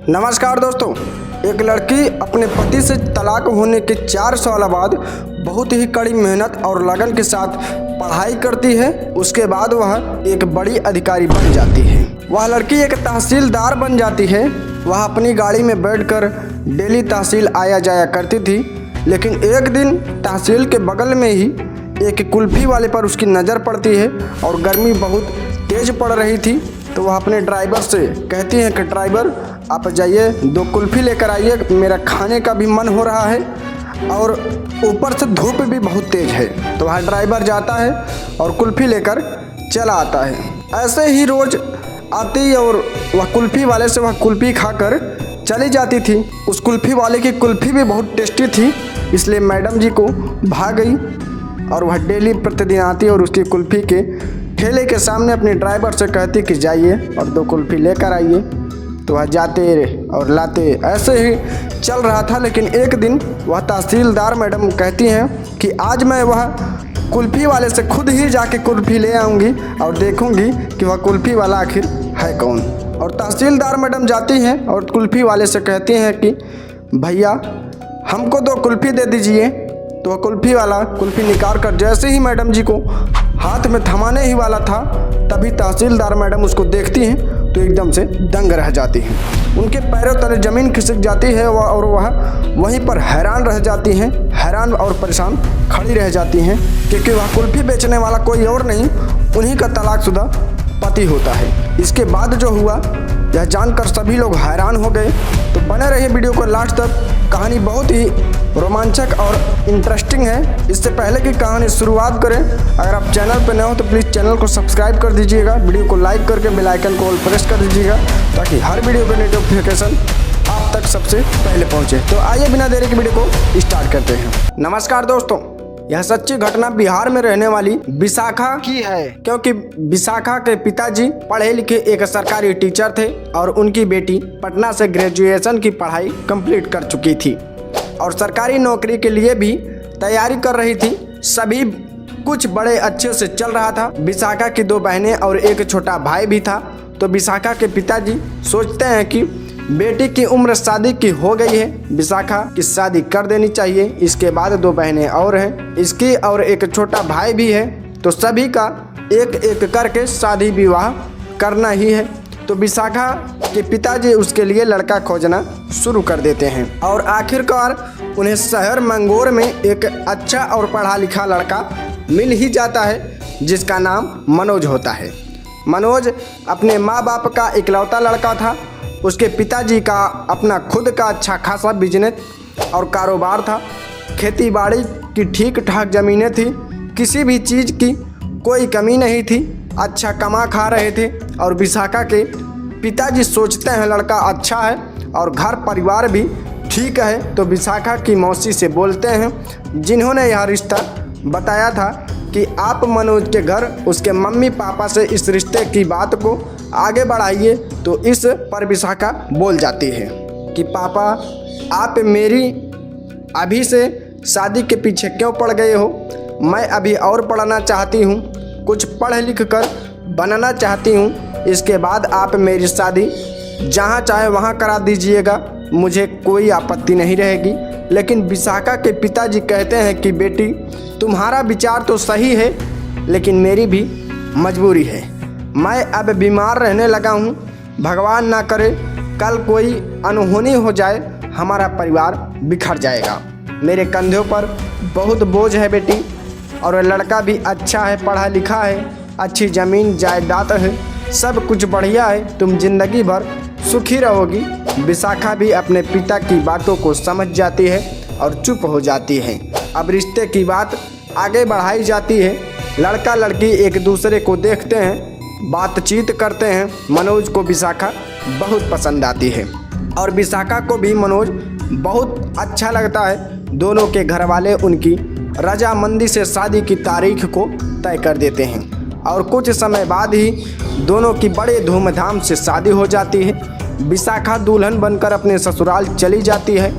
नमस्कार दोस्तों, एक लड़की अपने पति से तलाक होने के 4 साल बाद बहुत ही कड़ी मेहनत और लगन के साथ पढ़ाई करती है। उसके बाद वह एक बड़ी अधिकारी बन जाती है। वह लड़की एक तहसीलदार बन जाती है। वह अपनी गाड़ी में बैठकर डेली तहसील आया जाया करती थी। लेकिन एक दिन तहसील के बगल में ही एक कुल्फी वाले पर उसकी नज़र पड़ती है और गर्मी बहुत तेज़ पड़ रही थी। तो वह अपने ड्राइवर से कहती है कि ड्राइवर आप जाइए 2 कुल्फ़ी लेकर आइए, मेरा खाने का भी मन हो रहा है और ऊपर से धूप भी बहुत तेज़ है। तो वह ड्राइवर जाता है और कुल्फ़ी लेकर चला आता है। ऐसे ही रोज़ आती और वह कुल्फ़ी वाले से वह कुल्फ़ी खाकर चली जाती थी। उस कुल्फ़ी वाले की कुल्फ़ी भी बहुत टेस्टी थी, इसलिए मैडम जी को भाग गई और वह डेली प्रतिदिन आती और उसकी कुल्फ़ी के ठेले के सामने अपने ड्राइवर से कहती कि जाइए और 2 कुल्फ़ी लेकर आइए। तो वह जाते और लाते, ऐसे ही चल रहा था। लेकिन एक दिन वह तहसीलदार मैडम कहती हैं कि आज मैं वह कुल्फ़ी वाले से खुद ही जाके कुल्फ़ी ले आऊँगी और देखूँगी कि वह कुल्फ़ी वाला आखिर है कौन। और तहसीलदार मैडम जाती हैं और कुल्फ़ी वाले से कहती हैं कि भैया हमको 2 कुल्फ़ी दे दीजिए। तो वह कुल्फ़ी वाला कुल्फ़ी निकाल कर जैसे ही मैडम जी को हाथ में थमाने ही वाला था, तभी तहसीलदार मैडम उसको देखती हैं तो एकदम से दंग रह जाती हैं। उनके पैरों तले ज़मीन खिसक जाती है और वह वहीं पर हैरान रह जाती हैं, हैरान और परेशान खड़ी रह जाती हैं, क्योंकि वह कुल्फ़ी बेचने वाला कोई और नहीं, उन्हीं का तलाकशुदा पति होता है। इसके बाद जो हुआ यह जानकर सभी लोग हैरान हो गए। तो बने रहिए वीडियो को लास्ट तक, कहानी बहुत ही रोमांचक और इंटरेस्टिंग है। इससे पहले कि कहानी शुरुआत करें, अगर आप चैनल पर नए हो तो प्लीज़ चैनल को सब्सक्राइब कर दीजिएगा, वीडियो को लाइक करके बेल आइकन को ऑल प्रेस कर दीजिएगा ताकि हर वीडियो का नोटिफिकेशन आप तक सबसे पहले पहुंचे। तो आइए बिना देरी के वीडियो को स्टार्ट करते हैं। नमस्कार दोस्तों, यह सच्ची घटना बिहार में रहने वाली विशाखा की है, क्योंकि विशाखा के पिताजी पढ़े लिखे एक सरकारी टीचर थे और उनकी बेटी पटना से ग्रेजुएशन की पढ़ाई कंप्लीट कर चुकी थी और सरकारी नौकरी के लिए भी तैयारी कर रही थी। सभी कुछ बड़े अच्छे से चल रहा था। विशाखा की 2 बहनें और एक छोटा भाई भी था। तो विशाखा के पिताजी सोचते हैं कि बेटी की उम्र शादी की हो गई है, विशाखा की शादी कर देनी चाहिए। इसके बाद 2 बहनें और हैं, इसकी और एक छोटा भाई भी है। तो सभी का एक एक करके शादी विवाह करना ही है। तो विशाखा के पिताजी उसके लिए लड़का खोजना शुरू कर देते हैं और आखिरकार उन्हें शहर मंगोर में एक अच्छा और पढ़ा लिखा लड़का मिल ही जाता है, जिसका नाम मनोज होता है। मनोज अपने माँ बाप का इकलौता लड़का था। उसके पिताजी का अपना खुद का अच्छा खासा बिजनेस और कारोबार था। खेती बाड़ी की ठीक ठाक ज़मीनें थी, किसी भी चीज़ की कोई कमी नहीं थी, अच्छा कमा खा रहे थे। और विशाखा के पिताजी सोचते हैं लड़का अच्छा है और घर परिवार भी ठीक है। तो विशाखा की मौसी से बोलते हैं, जिन्होंने यह रिश्ता बताया था, कि आप मनोज के घर उसके मम्मी पापा से इस रिश्ते की बात को आगे बढ़ाइए। तो इस पर विशाखा बोल जाती है कि पापा आप मेरी अभी से शादी के पीछे क्यों पड़ गए हो? मैं अभी और पढ़ना चाहती हूँ, कुछ पढ़ लिख कर बनना चाहती हूँ। इसके बाद आप मेरी शादी जहाँ चाहे वहाँ करा दीजिएगा, मुझे कोई आपत्ति नहीं रहेगी। लेकिन विशाखा के पिताजी कहते हैं कि बेटी तुम्हारा विचार तो सही है, लेकिन मेरी भी मजबूरी है। मैं अब बीमार रहने लगा हूँ, भगवान ना करे कल कोई अनहोनी हो जाए, हमारा परिवार बिखर जाएगा। मेरे कंधों पर बहुत बोझ है बेटी, और लड़का भी अच्छा है, पढ़ा लिखा है, अच्छी ज़मीन जायदाद है, सब कुछ बढ़िया है, तुम जिंदगी भर सुखी रहोगी। विशाखा भी अपने पिता की बातों को समझ जाती है और चुप हो जाती है। अब रिश्ते की बात आगे बढ़ाई जाती है। लड़का लड़की एक दूसरे को देखते हैं, बातचीत करते हैं। मनोज को विशाखा बहुत पसंद आती है और विशाखा को भी मनोज बहुत अच्छा लगता है। दोनों के घर वाले उनकी रजामंदी से शादी की तारीख को तय कर देते हैं और कुछ समय बाद ही दोनों की बड़े धूमधाम से शादी हो जाती है। विशाखा दुल्हन बनकर अपने ससुराल चली जाती है।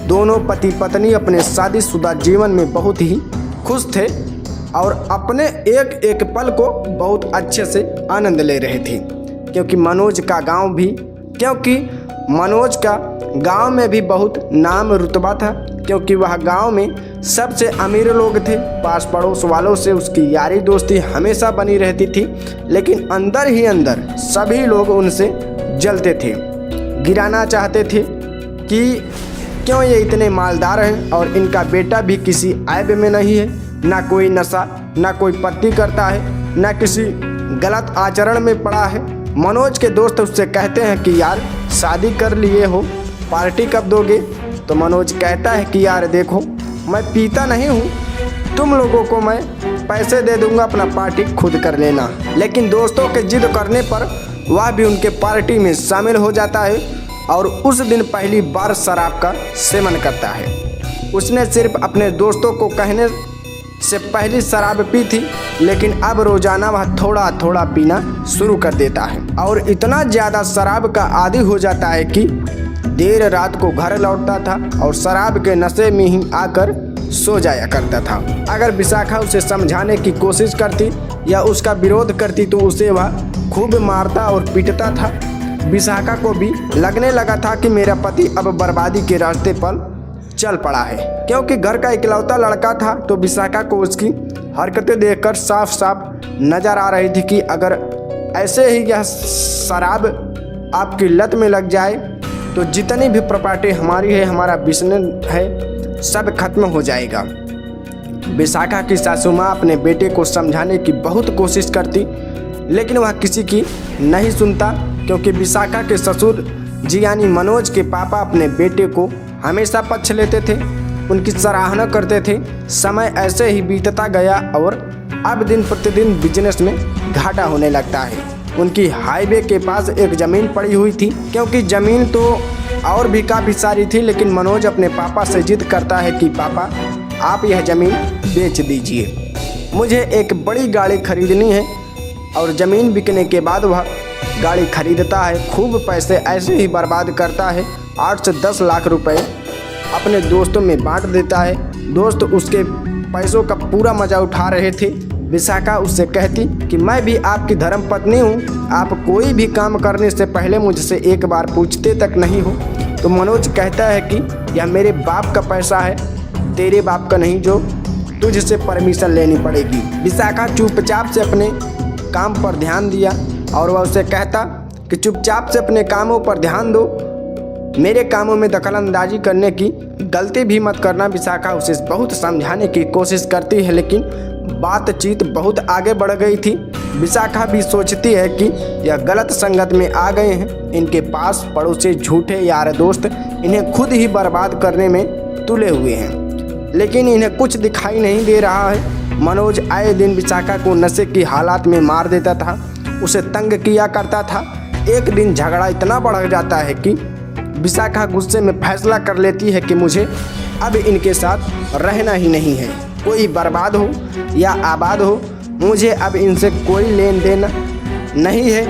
दोनों पति पत्नी अपने शादीशुदा जीवन में बहुत ही खुश थे और अपने एक एक पल को बहुत अच्छे से आनंद ले रहे थे, क्योंकि मनोज का गांव भी क्योंकि मनोज का गांव में भी बहुत नाम रुतबा था, क्योंकि वह गांव में सबसे अमीर लोग थे। पास पड़ोस वालों से उसकी यारी दोस्ती हमेशा बनी रहती थी, लेकिन अंदर ही अंदर सभी लोग उनसे जलते थे, गिराना चाहते थे कि क्यों ये इतने मालदार हैं और इनका बेटा भी किसी ऐब में नहीं है, ना कोई नशा, ना कोई पत्ती करता है, ना किसी गलत आचरण में पड़ा है। मनोज के दोस्त उससे कहते हैं कि यार शादी कर लिए हो, पार्टी कब दोगे? तो मनोज कहता है कि यार देखो, मैं पीता नहीं हूँ, तुम लोगों को मैं पैसे दे दूंगा, अपना पार्टी खुद कर लेना। लेकिन दोस्तों के जिद करने पर वह भी उनके पार्टी में शामिल हो जाता है और उस दिन पहली बार शराब का सेवन करता है। उसने सिर्फ अपने दोस्तों को कहने से पहली शराब पी थी, लेकिन अब रोजाना वह थोड़ा थोड़ा पीना शुरू कर देता है और इतना ज़्यादा शराब का आदी हो जाता है कि देर रात को घर लौटता था और शराब के नशे में ही आकर सो जाया करता था। अगर विशाखा उसे समझाने की कोशिश करती या उसका विरोध करती तो उसे वह खूब मारता और पीटता था। विशाखा को भी लगने लगा था कि मेरा पति अब बर्बादी के रास्ते पर चल पड़ा है। क्योंकि घर का इकलौता लड़का था तो विशाखा को उसकी हरकतें देखकर साफ साफ नजर आ रही थी कि अगर ऐसे ही यह शराब आपकी लत में लग जाए तो जितनी भी प्रॉपर्टी हमारी है, हमारा बिजनेस है, सब खत्म हो जाएगा। विशाखा की सासू माँ अपने बेटे को समझाने की बहुत कोशिश करती, लेकिन वह किसी की नहीं सुनता, क्योंकि विशाखा के ससुर जी यानी मनोज के पापा अपने बेटे को हमेशा पक्ष लेते थे, उनकी सराहना करते थे। समय ऐसे ही बीतता गया और अब दिन प्रतिदिन बिजनेस में घाटा होने लगता है। उनकी हाईवे के पास एक ज़मीन पड़ी हुई थी, क्योंकि ज़मीन तो और भी काफ़ी सारी थी, लेकिन मनोज अपने पापा से जिद करता है कि पापा आप यह ज़मीन बेच दीजिए, मुझे एक बड़ी गाड़ी खरीदनी है। और ज़मीन बिकने के बाद वह गाड़ी खरीदता है, खूब पैसे ऐसे ही बर्बाद करता है। 8 से 10 लाख रुपए अपने दोस्तों में बांट देता है। दोस्त उसके पैसों का पूरा मज़ा उठा रहे थे। विशाखा उससे कहती कि मैं भी आपकी धर्मपत्नी हूँ, आप कोई भी काम करने से पहले मुझसे एक बार पूछते तक नहीं हो। तो मनोज कहता है कि यह मेरे बाप का पैसा है, तेरे बाप का नहीं, जो तुझसे परमिशन लेनी पड़ेगी। विशाखा चुपचाप से अपने काम पर ध्यान दिया और वह उसे कहता कि चुपचाप से अपने कामों पर ध्यान दो, मेरे कामों में दखलंदाजी करने की गलती भी मत करना। विशाखा उसे बहुत समझाने की कोशिश करती है, लेकिन बातचीत बहुत आगे बढ़ गई थी। विशाखा भी सोचती है कि यह गलत संगत में आ गए हैं, इनके पास पड़ोसी झूठे यार दोस्त इन्हें खुद ही बर्बाद करने में तुले हुए हैं, लेकिन इन्हें कुछ दिखाई नहीं दे रहा है। मनोज आए दिन विशाखा को नशे की हालात में मार देता था, उसे तंग किया करता था। एक दिन झगड़ा इतना बढ़ जाता है कि विशाखा गुस्से में फैसला कर लेती है कि मुझे अब इनके साथ रहना ही नहीं है। कोई बर्बाद हो या आबाद हो, मुझे अब इनसे कोई लेन देन नहीं है।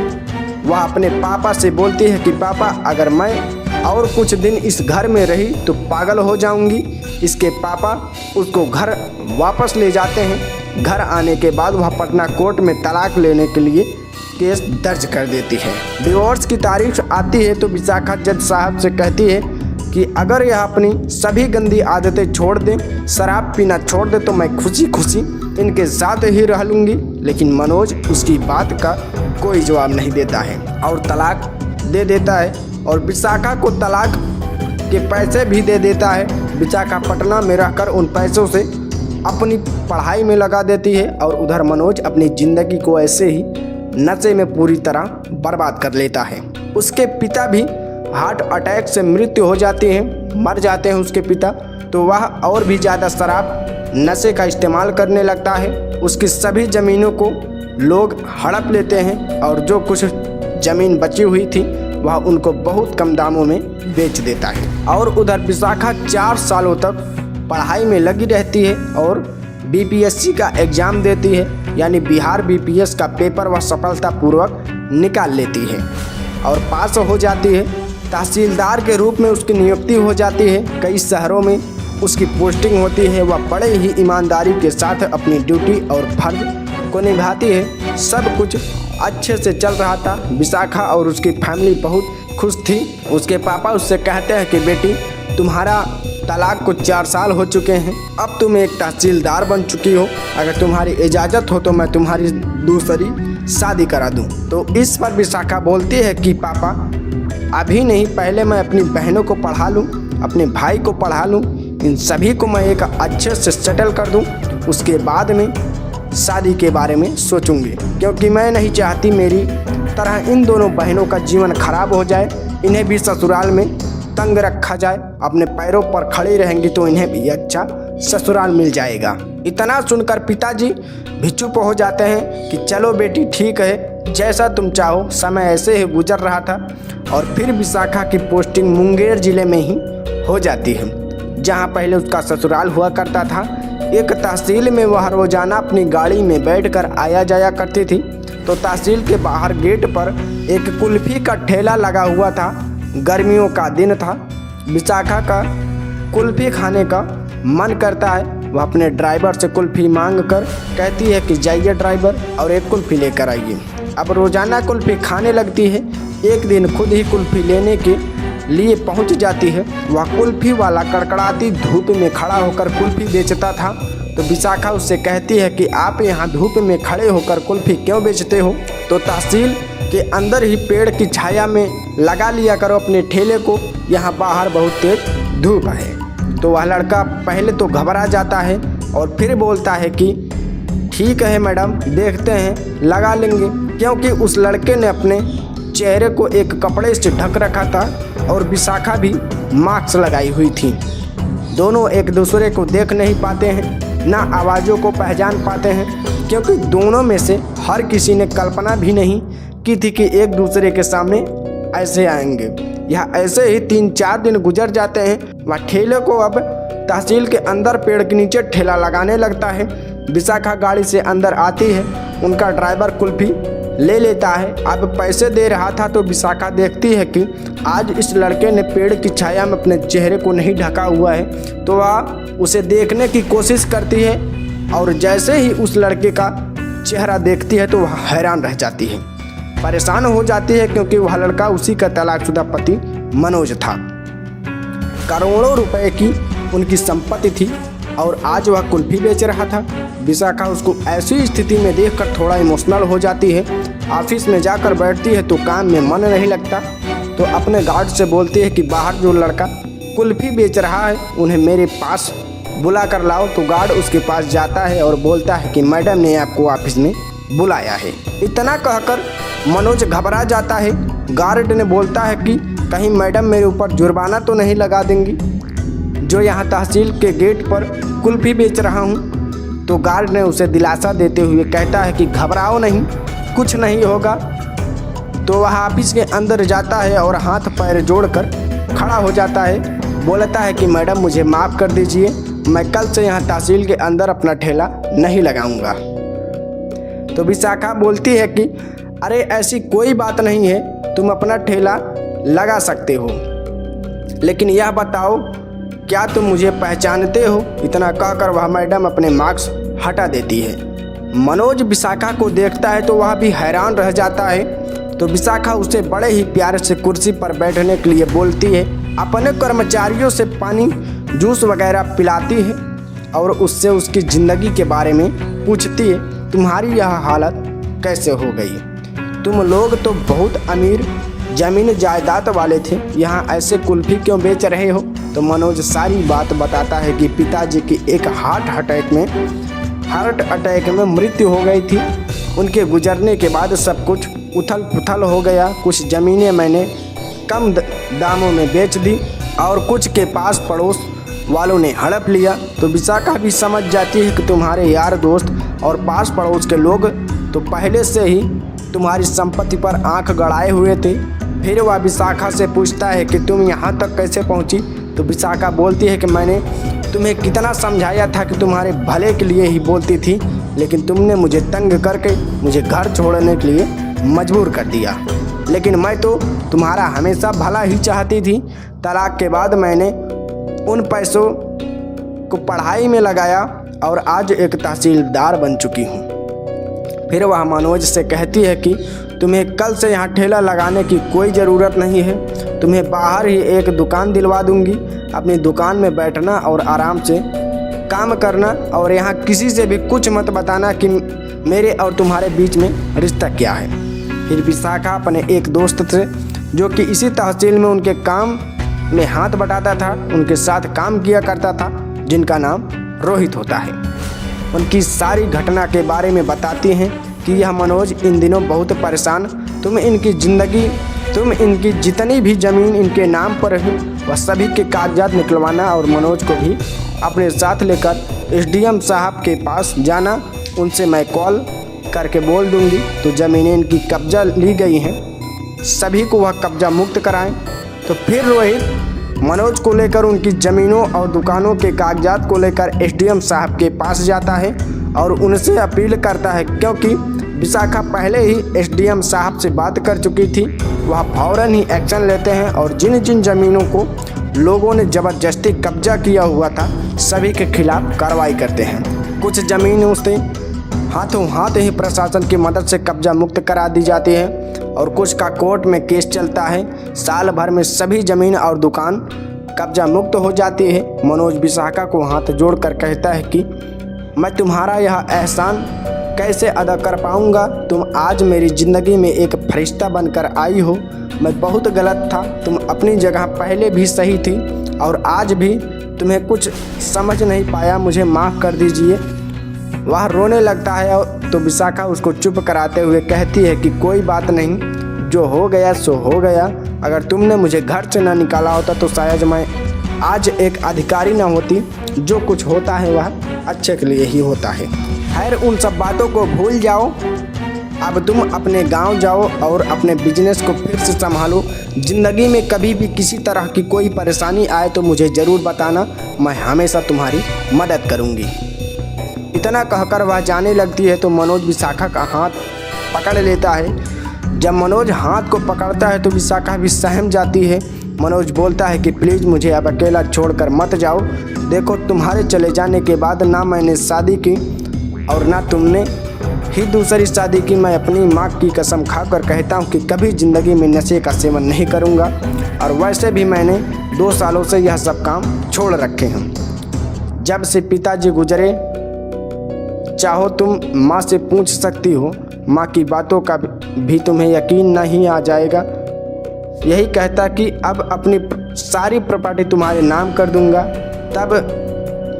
वह अपने पापा से बोलती है कि पापा अगर मैं और कुछ दिन इस घर में रही तो पागल हो जाऊंगी। इसके पापा उसको घर वापस ले जाते हैं। घर आने के बाद वह पटना कोर्ट में तलाक लेने के लिए केस दर्ज कर देती है। डिवोर्स की तारीख आती है तो विशाखा जज साहब से कहती है कि अगर यह अपनी सभी गंदी आदतें छोड़ दे, शराब पीना छोड़ दे, तो मैं खुशी खुशी इनके साथ ही रह लूँगी। लेकिन मनोज उसकी बात का कोई जवाब नहीं देता है और तलाक दे देता है और विशाखा को तलाक के पैसे भी दे देता है। विशाखा पटना में रहकर उन पैसों से अपनी पढ़ाई में लगा देती है और उधर मनोज अपनी ज़िंदगी को ऐसे ही नशे में पूरी तरह बर्बाद कर लेता है। उसके पिता भी हार्ट अटैक से मृत्यु हो जाती है, मर जाते हैं उसके पिता। तो वह और भी ज़्यादा शराब नशे का इस्तेमाल करने लगता है। उसकी सभी ज़मीनों को लोग हड़प लेते हैं और जो कुछ ज़मीन बची हुई थी वह उनको बहुत कम दामों में बेच देता है। और उधर विशाखा 4 सालों तक पढ़ाई में लगी रहती है और बीपीएससी का एग्ज़ाम देती है, यानी बिहार बीपीएस का पेपर वह सफलतापूर्वक निकाल लेती है और पास हो जाती है। तहसीलदार के रूप में उसकी नियुक्ति हो जाती है। कई शहरों में उसकी पोस्टिंग होती है। वह बड़े ही ईमानदारी के साथ अपनी ड्यूटी और फर्ज को निभाती है। सब कुछ अच्छे से चल रहा था। विशाखा और उसकी फैमिली बहुत खुश थी। उसके पापा उससे कहते हैं कि बेटी, तुम्हारा तलाक को 4 साल हो चुके हैं, अब तुम एक तहसीलदार बन चुकी हो, अगर तुम्हारी इजाज़त हो तो मैं तुम्हारी दूसरी शादी करा दूं। तो इस पर विशाखा बोलती है कि पापा अभी नहीं, पहले मैं अपनी बहनों को पढ़ा लूं, अपने भाई को पढ़ा लूं, इन सभी को मैं एक अच्छे से सेटल कर दूं, उसके बाद में शादी के बारे में सोचूंगी, क्योंकि मैं नहीं चाहती मेरी तरह इन दोनों बहनों का जीवन खराब हो जाए, इन्हें भी ससुराल में तंग रखा जाए। अपने पैरों पर खड़ी रहेंगी तो इन्हें भी अच्छा ससुराल मिल जाएगा। इतना सुनकर पिताजी भी चुप हो जाते हैं कि चलो बेटी ठीक है, जैसा तुम चाहो। समय ऐसे ही गुजर रहा था और फिर विशाखा की पोस्टिंग मुंगेर जिले में ही हो जाती है, जहां पहले उसका ससुराल हुआ करता था। एक तहसील में वह रोजाना अपनी गाड़ी में बैठकर आया जाया करती थी। तो तहसील के बाहर गेट पर एक कुल्फी का ठेला लगा हुआ था। गर्मियों का दिन था। विशाखा का कुल्फी खाने का मन करता है। वह अपने ड्राइवर से कुल्फी मांग कर कहती है कि जाइए ड्राइवर और एक कुल्फी लेकर आइए। अब रोजाना कुल्फी खाने लगती है। एक दिन खुद ही कुल्फी लेने के लिए पहुंच जाती है। वह कुल्फी वाला कड़कड़ाती धूप में खड़ा होकर कुल्फी बेचता था। तो विशाखा उससे कहती है कि आप यहाँ धूप में खड़े होकर कुल्फी क्यों बेचते हो? तो तहसील के अंदर ही पेड़ की छाया में लगा लिया करो अपने ठेले को, यहाँ बाहर बहुत तेज धूप है। तो वह लड़का पहले तो घबरा जाता है और फिर बोलता है कि ठीक है मैडम, देखते हैं, लगा लेंगे, क्योंकि उस लड़के ने अपने चेहरे को एक कपड़े से ढक रखा था और विशाखा भी मास्क लगाई हुई थी। दोनों एक दूसरे को देख नहीं पाते हैं, ना आवाज़ों को पहचान पाते हैं, क्योंकि दोनों में से हर किसी ने कल्पना भी नहीं की थी कि एक दूसरे के सामने ऐसे आएंगे। यह ऐसे ही 3-4 दिन गुजर जाते हैं। वह ठेले को अब तहसील के अंदर पेड़ के नीचे ठेला लगाने लगता है। विशाखा गाड़ी से अंदर आती है। उनका ड्राइवर कुल्फी ले लेता है। अब पैसे दे रहा था तो विशाखा देखती है कि आज इस लड़के ने पेड़ की छाया में अपने चेहरे को नहीं ढका हुआ है। तो वह उसे देखने की कोशिश करती है और जैसे ही उस लड़के का चेहरा देखती है तो वह हैरान रह जाती है, परेशान हो जाती है, क्योंकि वह लड़का उसी का तलाकशुदा पति मनोज था। करोड़ों रुपए की उनकी संपत्ति थी और आज वह कुल्फी बेच रहा था। विशाखा उसको ऐसी स्थिति में देखकर थोड़ा इमोशनल हो जाती है। ऑफिस में जाकर बैठती है तो काम में मन नहीं लगता। तो अपने गार्ड से बोलती है कि बाहर जो लड़का कुल्फी बेच रहा है उन्हें मेरे पास बुला कर लाओ। तो गार्ड उसके पास जाता है और बोलता है कि मैडम ने आपको ऑफिस में बुलाया है। इतना कहकर मनोज घबरा जाता है। गार्ड ने बोलता है कि कहीं मैडम मेरे ऊपर जुर्माना तो नहीं लगा देंगी, जो यहाँ तहसील के गेट पर कुल्फी बेच रहा हूँ। तो गार्ड ने उसे दिलासा देते हुए कहता है कि घबराओ नहीं, कुछ नहीं होगा। तो वह ऑफिस के अंदर जाता है और हाथ पैर जोड़कर खड़ा हो जाता है। बोलता है कि मैडम मुझे माफ़ कर दीजिए, मैं कल से यहाँ तहसील के अंदर अपना ठेला नहीं लगाऊंगा। तो विशाखा बोलती है कि अरे ऐसी कोई बात नहीं है, तुम अपना ठेला लगा सकते हो, लेकिन यह बताओ क्या तुम मुझे पहचानते हो? इतना कहकर वह मैडम अपने मास्क हटा देती है। मनोज विशाखा को देखता है तो वह भी हैरान रह जाता है। तो विशाखा उसे बड़े ही प्यार से कुर्सी पर बैठने के लिए बोलती है, अपने कर्मचारियों से पानी जूस वगैरह पिलाती है और उससे उसकी ज़िंदगी के बारे में पूछती है, तुम्हारी यह हालत कैसे हो गई? तुम लोग तो बहुत अमीर ज़मीन जायदाद वाले थे, यहाँ ऐसे कुल्फी क्यों बेच रहे हो? तो मनोज सारी बात बताता है कि पिताजी की एक हार्ट अटैक में मृत्यु हो गई थी। उनके गुजरने के बाद सब कुछ उथल पुथल हो गया। कुछ ज़मीनें मैंने कम दामों में बेच दी और कुछ के पास पड़ोस वालों ने हड़प लिया। तो विशाखा भी समझ जाती है कि तुम्हारे यार दोस्त और पास पड़ोस के लोग तो पहले से ही तुम्हारी संपत्ति पर आंख गड़ाए हुए थे। फिर वह विशाखा से पूछता है कि तुम यहाँ तक कैसे पहुँची? तो विशाखा बोलती है कि मैंने तुम्हें कितना समझाया था कि तुम्हारे भले के लिए ही बोलती थी, लेकिन तुमने मुझे तंग करके मुझे घर छोड़ने के लिए मजबूर कर दिया। लेकिन मैं तो तुम्हारा हमेशा भला ही चाहती थी। तलाक के बाद मैंने उन पैसों को पढ़ाई में लगाया और आज एक तहसीलदार बन चुकी हूँ। फिर वह मनोज से कहती है कि तुम्हें कल से यहाँ ठेला लगाने की कोई ज़रूरत नहीं है। तुम्हें बाहर ही एक दुकान दिलवा दूंगी। अपनी दुकान में बैठना और आराम से काम करना, और यहाँ किसी से भी कुछ मत बताना कि मेरे और तुम्हारे बीच में रिश्ता क्या है। फिर विशाखा अपने एक दोस्त से, जो कि इसी तहसील में उनके काम में हाथ बटाता था, उनके साथ काम किया करता था, जिनका नाम रोहित होता है, उनकी सारी घटना के बारे में बताती हैं कि यह मनोज इन दिनों बहुत परेशान, तुम इनकी जितनी भी ज़मीन इनके नाम पर है वह सभी के कागजात निकलवाना और मनोज को भी अपने साथ लेकर एसडीएम साहब के पास जाना। उनसे मैं कॉल करके बोल दूंगी तो ज़मीनें इनकी कब्जा ली गई हैं, सभी को वह कब्जा मुक्त कराएं। तो फिर रोहित मनोज को लेकर उनकी ज़मीनों और दुकानों के कागजात को लेकर एसडीएम साहब के पास जाता है और उनसे अपील करता है, क्योंकि विशाखा पहले ही एसडीएम साहब से बात कर चुकी थी। वह फौरन ही एक्शन लेते हैं और जिन जिन ज़मीनों को लोगों ने ज़बरदस्ती कब्जा किया हुआ था सभी के खिलाफ कार्रवाई करते हैं। कुछ ज़मीनों से हाथों हाथ ही प्रशासन की मदद से कब्जा मुक्त करा दी जाती है और कुछ का कोर्ट में केस चलता है। साल भर में सभी ज़मीन और दुकान कब्जा मुक्त हो जाती है। मनोज विशाखा को हाथ जोड़कर कहता है कि मैं तुम्हारा यह एहसान कैसे अदा कर पाऊंगा। तुम आज मेरी ज़िंदगी में एक फरिश्ता बनकर आई हो। मैं बहुत गलत था, तुम अपनी जगह पहले भी सही थी और आज भी तुम्हें कुछ समझ नहीं पाया, मुझे माफ़ कर दीजिए। वह रोने लगता है तो विशाखा उसको चुप कराते हुए कहती है कि कोई बात नहीं, जो हो गया सो हो गया। अगर तुमने मुझे घर से ना निकाला होता तो शायद मैं आज एक अधिकारी ना होती। जो कुछ होता है वह अच्छे के लिए ही होता है। खैर, उन सब बातों को भूल जाओ। अब तुम अपने गांव जाओ और अपने बिजनेस को फिर से संभालो। ज़िंदगी में कभी भी किसी तरह की कोई परेशानी आए तो मुझे ज़रूर बताना, मैं हमेशा तुम्हारी मदद करूंगी। इतना कहकर वह जाने लगती है तो मनोज विशाखा का हाथ पकड़ लेता है। जब मनोज हाथ को पकड़ता है तो विशाखा भी सहम जाती है। मनोज बोलता है कि प्लीज़ मुझे अब अकेला छोड़कर मत जाओ। देखो, तुम्हारे चले जाने के बाद ना मैंने शादी की और ना तुमने ही दूसरी शादी की। मैं अपनी माँ की कसम खाकर कहता हूँ कि कभी ज़िंदगी में नशे का सेवन नहीं करूँगा, और वैसे भी मैंने 2 सालों से यह सब काम छोड़ रखे हैं। जब से पिताजी गुजरे, चाहो तुम माँ से पूछ सकती हो, माँ की बातों का भी तुम्हें यकीन नहीं आ जाएगा। यही कहता कि अब अपनी सारी प्रॉपर्टी तुम्हारे नाम कर दूंगा, तब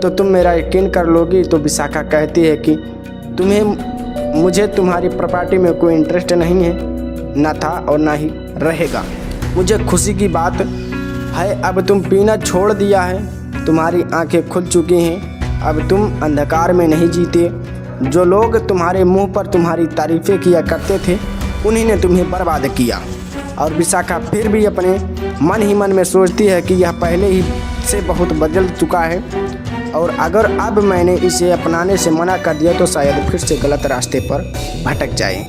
तो तुम मेरा यकीन कर लोगी। तो विशाखा कहती है कि मुझे तुम्हारी प्रॉपर्टी में कोई इंटरेस्ट नहीं है, ना था और ना ही रहेगा। मुझे खुशी की बात है अब तुम पीना छोड़ दिया है, तुम्हारी आंखें खुल चुकी हैं, अब तुम अंधकार में नहीं जीते। जो लोग तुम्हारे मुंह पर तुम्हारी तारीफ़ें किया करते थे उन्हीं ने तुम्हें बर्बाद किया। और विशाखा फिर भी अपने मन ही मन में सोचती है कि यह पहले ही से बहुत बदल चुका है और अगर अब मैंने इसे अपनाने से मना कर दिया तो शायद फिर से गलत रास्ते पर भटक जाए।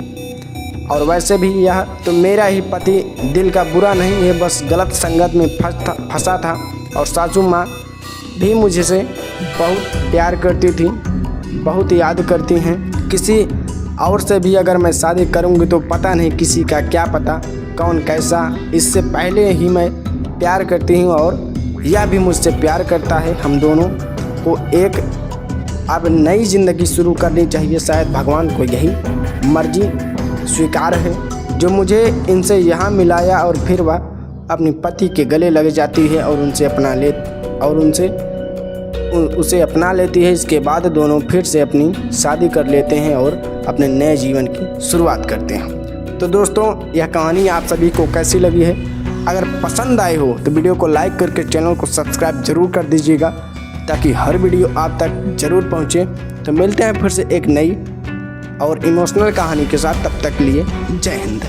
और वैसे भी यह तो मेरा ही पति दिल का बुरा नहीं है, बस गलत संगत में फंसा था। और सासू माँ भी मुझसे बहुत प्यार करती थी, बहुत याद करती हैं। किसी और से भी अगर मैं शादी करूँगी तो पता नहीं किसी का क्या पता कौन कैसा। इससे पहले ही मैं प्यार करती हूँ और यह भी मुझसे प्यार करता है। हम दोनों को एक अब नई ज़िंदगी शुरू करनी चाहिए। शायद भगवान को यही मर्जी स्वीकार है जो मुझे इनसे यहाँ मिलाया। और फिर वह अपने पति के गले लग जाती है और उसे अपना लेती है। इसके बाद दोनों फिर से अपनी शादी कर लेते हैं और अपने नए जीवन की शुरुआत करते हैं। तो दोस्तों, यह कहानी आप सभी को कैसी लगी है? अगर पसंद आए हो तो वीडियो को लाइक करके चैनल को सब्सक्राइब जरूर कर दीजिएगा ताकि हर वीडियो आप तक जरूर पहुँचे। तो मिलते हैं फिर से एक नई और इमोशनल कहानी के साथ, तब तक के लिए जय हिंद।